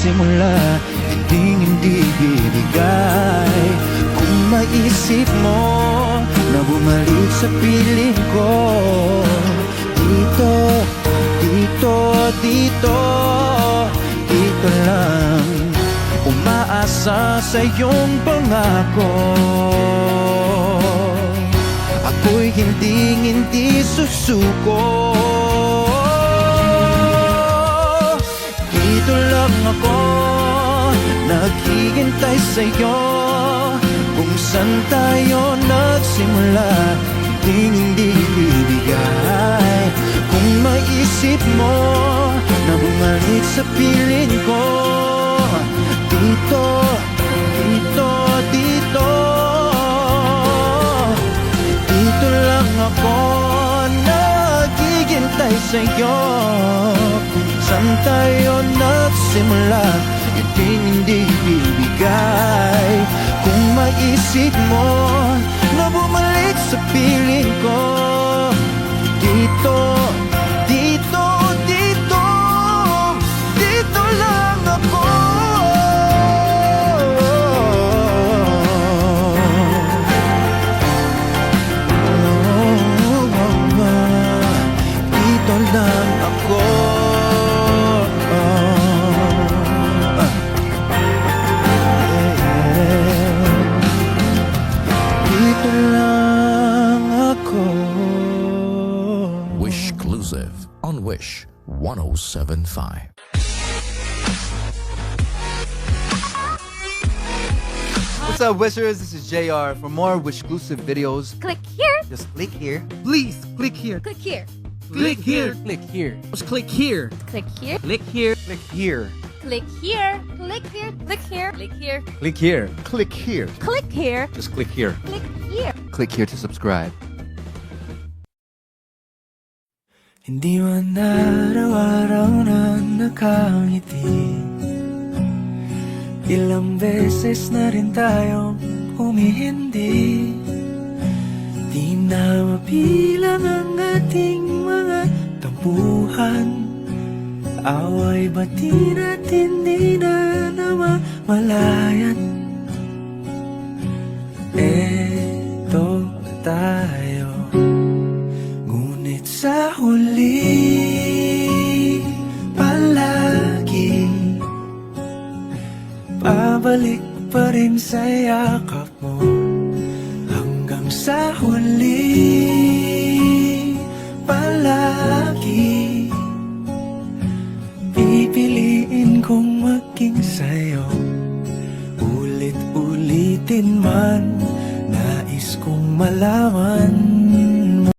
nagsimula, hindi bibigay. Kung maisip mo na bumalik sa piling ko, dito, dito, dito, dito lang, umaasa sa iyong pangako. Ako'y hindi susuko. Dito lang ako, naghihintay sa'yo. Kung saan tayo nagsimula, hindi bibigay. Kung maisip mo na bumalik sa piling ko, dito, dito, dito, dito lang ako, naghihintay sa'yo. Kung saan tayo nagsimula, hindi bibigay. Kung maisip mo na bumalik sa piling ko, dito, dito, dito, dito lang ako. Dito lang ako. Dito lang ako. Wishclusive on Wish 107.5. What's up, Wishers? This is JR. For more Wishclusive videos, Click here. just click here. Please click here. Click here. Click here. Click here. Just click here. Click here. Click here. Click here. Click here. Click here. Click here. Click here. Click here. Click here. Click here. Just click here. Click here. Click here to subscribe. Hindi man araw-araw na nakangiti, ilang beses na rin tayong humihindi. Di na mabilang ang ating mga tampuhan, away bati natin di na namamalayan. Eto tayo, ngunit sa huli palagi pabalik pa rin sa yakap mo. Hanggang sa huli palagi pipiliin kong maging sa'yo. Ulit-ulitin man, nais kong malaman